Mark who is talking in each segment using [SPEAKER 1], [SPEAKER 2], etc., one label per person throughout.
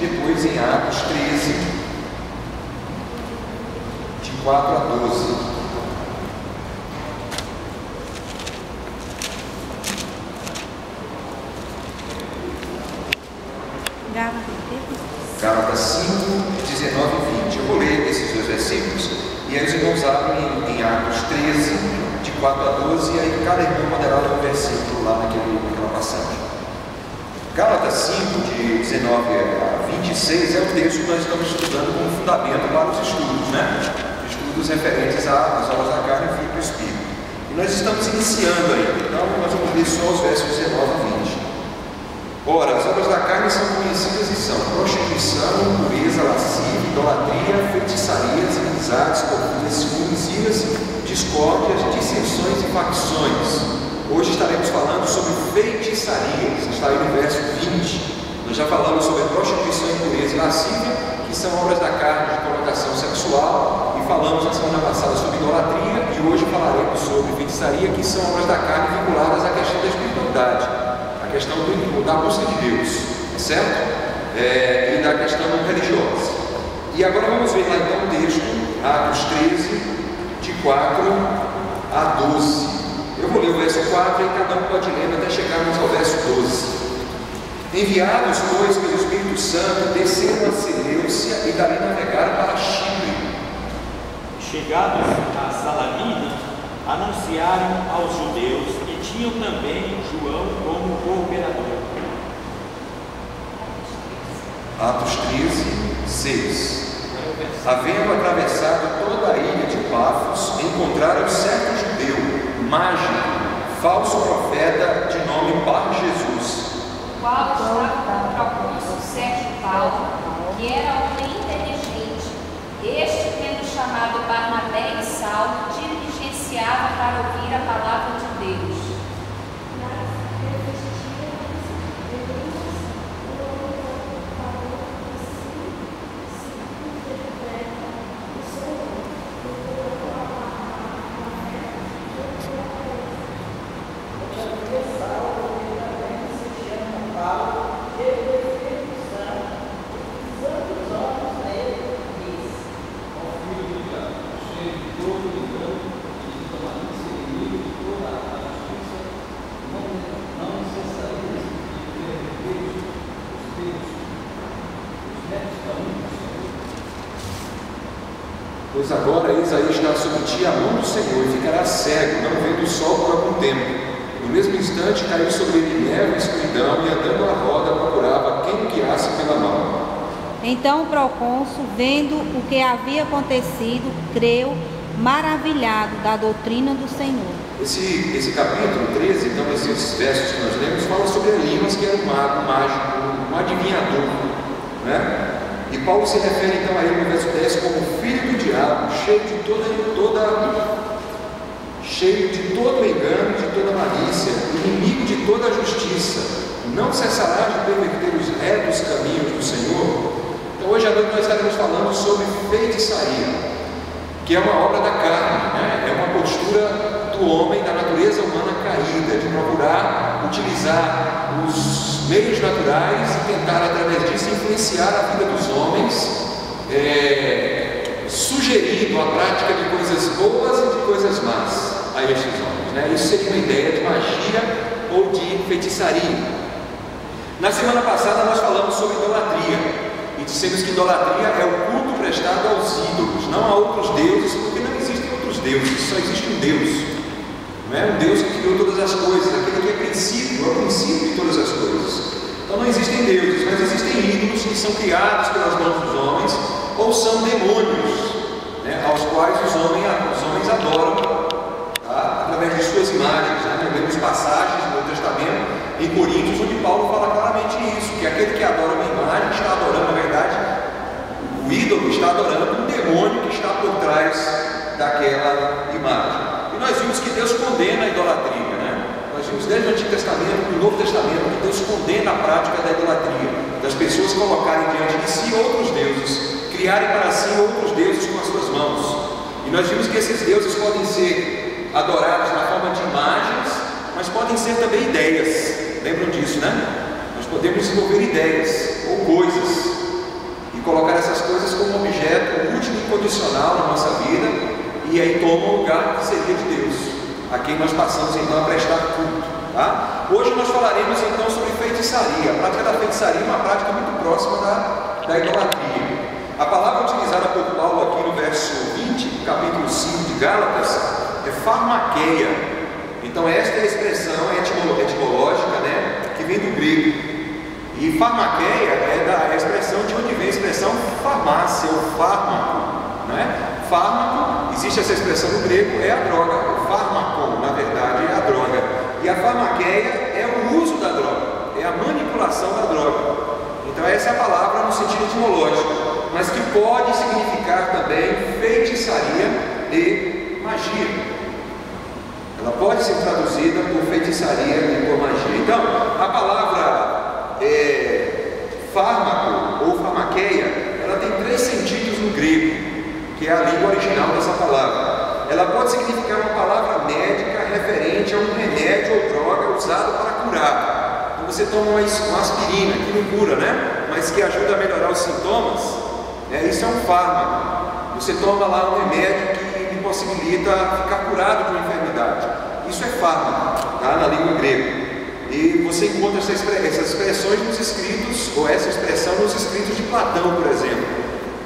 [SPEAKER 1] depois em Atos 13, de 4 a 12. Gálatas 5, 19 e 20. Eu vou ler esses dois versículos e aí os irmãos abrem em Atos 13, de 4 a 12, e aí cada irmão poderá ler um versículo lá naquela passagem. Gálatas 5, de 19 a 26, é o texto que nós estamos estudando como fundamento para os estudos, né? Estudos referentes às obras da carne e do Espírito. E nós estamos iniciando ainda, então nós vamos ler só os versos 19 a 20. Ora, as obras da carne são conhecidas e são prostituição, impureza, lascívia, idolatria, feitiçarias, inimizades, confundas, ciúmes, iras, discórdias, dissensões e facções. Hoje estaremos falando sobre feitiçarias, está aí no verso 20. Nós já falamos sobre prostituição, impureza e lascívia, que são obras da carne de conotação sexual, e falamos na semana passada sobre idolatria, e hoje falaremos sobre feitiçaria, que são obras da carne vinculadas à questão da espiritualidade, a questão da busca de Deus, certo? E da questão religiosa. E agora vamos ver lá então o texto, Atos 13, de 4 a 12. Eu vou ler o verso 4 e cada um pode ler até chegarmos ao verso 12. Enviados, pois, pelo Espírito Santo, desceram a Seleucia e dali navegaram para Chipre.
[SPEAKER 2] Chegados a Salamina, anunciaram aos judeus e tinham também João como cooperador.
[SPEAKER 1] Atos 13, 6. Havendo atravessado toda a ilha de Pafos, encontraram certo judeu, mágico, falso profeta, de nome Bar-Jesus,
[SPEAKER 3] qual estava contra o Sérgio Paulo, que era homem inteligente. Este, tendo chamado Barnabé e Saulo, diligenciava para ouvir a palavra de Deus.
[SPEAKER 1] Pois agora Isaías está sob ti a mão do Senhor e ficará cego, não vendo o sol por algum tempo. No mesmo instante caiu sobre ele neve e escuridão, e andando à roda procurava quem o guiasse pela mão.
[SPEAKER 4] Então o procônsul, vendo o que havia acontecido, creu, maravilhado da doutrina do Senhor.
[SPEAKER 1] Esse capítulo 13, então esses versos que nós lemos, fala sobre Elimas, que era um mago, um mágico, um adivinhador, né? E Paulo se refere então a ele no verso 10 como filho do diabo, cheio de todo engano, de toda malícia, inimigo de toda a justiça. Não cessará de perverter os retos caminhos do Senhor. Então hoje à noite nós estaremos falando sobre feitiçaria, que é uma obra da carne, né? É uma postura do homem, da natureza humana caída, de procurar utilizar os meios naturais e tentar através disso influenciar a vida dos homens, sugerindo a prática de coisas boas e de coisas más a estes homens, né? Isso seria uma ideia de magia ou de feitiçaria. Na semana passada nós falamos sobre idolatria e dissemos que idolatria é o culto prestado aos ídolos, não a outros deuses, porque não existem outros deuses, só existe um Deus. Não é um Deus que criou todas as coisas, aquele que é o princípio de todas as coisas. Então não existem deuses, mas existem ídolos que são criados pelas mãos dos homens, ou são demônios, né, aos quais os homens adoram, tá, através de suas imagens. Né? Lemos passagens no Novo Testamento, em Coríntios, onde Paulo fala claramente isso, que aquele que adora uma imagem está adorando, na verdade, o ídolo está adorando um demônio que está por trás daquela imagem. E nós vimos que Deus condena a idolatria, né? Nós vimos desde o Antigo Testamento e o Novo Testamento que Deus condena a prática da idolatria, das pessoas colocarem diante de si outros deuses, criarem para si outros deuses com as suas mãos. E nós vimos que esses deuses podem ser adorados na forma de imagens, mas podem ser também ideias. Lembram disso, né? Nós podemos desenvolver ideias ou coisas útil e incondicional na nossa vida, e aí toma o lugar que seria de Deus, a quem nós passamos então a prestar culto. Tá? Hoje nós falaremos então sobre feitiçaria. A prática da feitiçaria é uma prática muito próxima da idolatria. A palavra utilizada por Paulo aqui no verso 20, capítulo 5 de Gálatas, é farmaqueia. Então esta é a expressão etimológica, né, que vem do grego. E farmaqueia é a expressão de onde vem a expressão farmácia ou fármaco, né? Fármaco, existe essa expressão no grego, é a droga. O fármaco, na verdade, é a droga. E a farmaqueia é o uso da droga, é a manipulação da droga. Então essa é a palavra no sentido etimológico, mas que pode significar também feitiçaria e magia. Ela pode ser traduzida por feitiçaria e por magia. Então, a palavra fármaco ou farmaqueia, ela tem 3 sentidos no grego, que é a língua original dessa palavra. Ela pode significar uma palavra médica referente a um remédio ou droga usado para curar. Então você toma uma aspirina, que não cura, né? Mas que ajuda a melhorar os sintomas. Isso é um fármaco. Você toma lá um remédio que lhe possibilita ficar curado de uma enfermidade. Isso é fármaco, tá? Na língua grega. E você encontra essas expressões nos escritos, ou essa expressão nos escritos de Platão, por exemplo.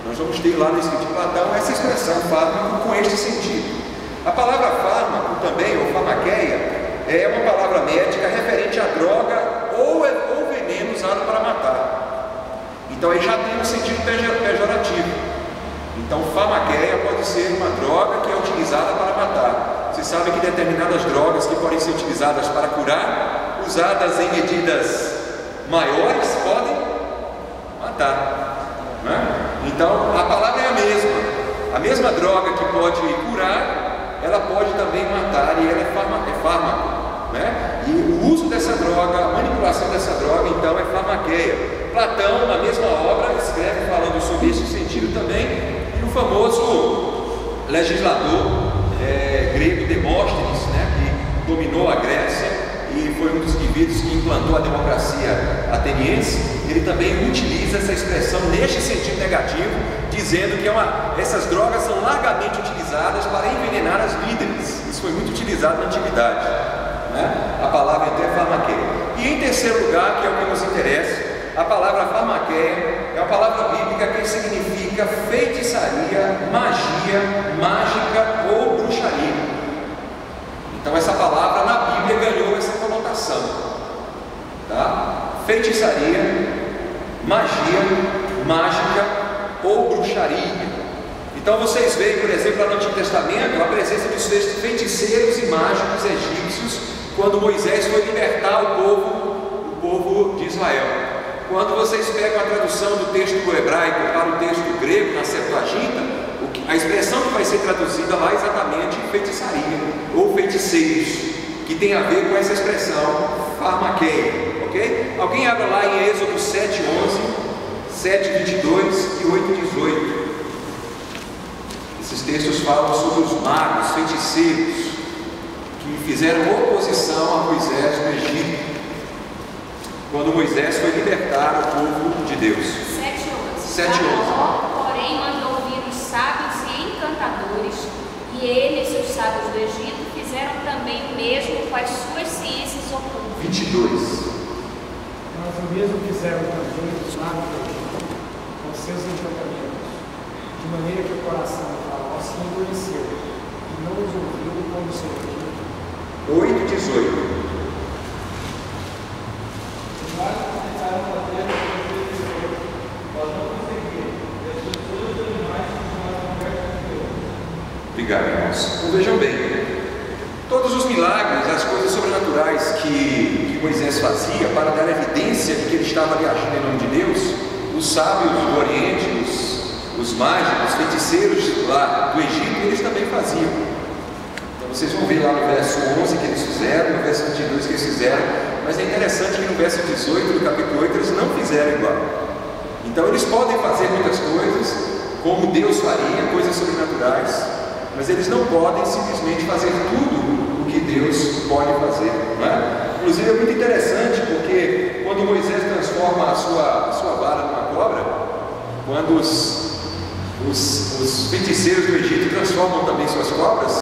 [SPEAKER 1] Nós vamos ter lá no escrito de Platão essa expressão fármaco com este sentido. A palavra fármaco também, ou farmaqueia, é uma palavra médica referente à droga ou veneno usado para matar. Então aí já tem um sentido pejorativo. Então farmaqueia pode ser uma droga que é utilizada para matar. Você sabe que determinadas drogas que podem ser utilizadas para curar, usadas em medidas maiores, podem matar, né? Então a palavra é a mesma. A mesma droga que pode curar, ela pode também matar, e ela é fármaco, né? E o uso dessa droga, a manipulação dessa droga, então, é farmaqueia. Platão, na mesma obra, escreve falando sobre esse sentido também, e o famoso legislador grego Demóstenes, né, que dominou a Grécia e foi um dos indivíduos que implantou a democracia ateniense. Ele também utiliza essa expressão neste sentido negativo, dizendo que essas drogas são largamente utilizadas para envenenar as líderes. Isso foi muito utilizado na antiguidade, né? A palavra então é farmaqueia. E em terceiro lugar, que é o que nos interessa, a palavra farmaqueia é uma palavra bíblica que significa feitiçaria, magia, mágica ou bruxaria. Então essa palavra na Bíblia ganhou essa conotação, tá? Feitiçaria, magia, mágica ou bruxaria. Então vocês veem, por exemplo, lá no Antigo Testamento, a presença dos feiticeiros e mágicos egípcios quando Moisés foi libertar o povo de Israel. Quando vocês pegam a tradução do texto hebraico para o texto grego na Septuaginta, a expressão que vai ser traduzida lá é exatamente feitiçaria ou feiticeiros, que tem a ver com essa expressão farmaqueia, ok? Alguém abra lá em Êxodo 7:11, 7:22 e 8:18. Esses textos falam sobre os magos, feiticeiros, que fizeram oposição a Moisés no Egito, quando Moisés foi libertar o povo de Deus. 7:11.
[SPEAKER 3] Porém, mandou vir os sábios e encantadores, e eles, os sábios do Egito, fizeram também o mesmo com as suas ciências ocultas.
[SPEAKER 1] 22.
[SPEAKER 5] Mas o mesmo fizeram também os magos do Egito, com seus encantamentos, de maneira que o coração do faraó se endureceu, e não os ouviu como seu Egito.
[SPEAKER 1] 8:18. Obrigado, irmãos. Então vejam bem, todos os milagres, as coisas sobrenaturais que Moisés fazia para dar evidência de que ele estava ali agindo em nome de Deus, os sábios do Oriente, os mágicos, os feiticeiros lá do Egito, eles também faziam. Então vocês vão ver lá no verso 11 que eles fizeram, no verso 22 que eles fizeram, mas é interessante que no verso 18 do capítulo 8 eles não fizeram igual. Então eles podem fazer muitas coisas, como Deus faria, coisas sobrenaturais, mas eles não podem simplesmente fazer tudo o que Deus pode fazer, não é? Inclusive é muito interessante, porque quando Moisés transforma a sua vara numa cobra, quando os os feiticeiros do Egito transformam também suas cobras?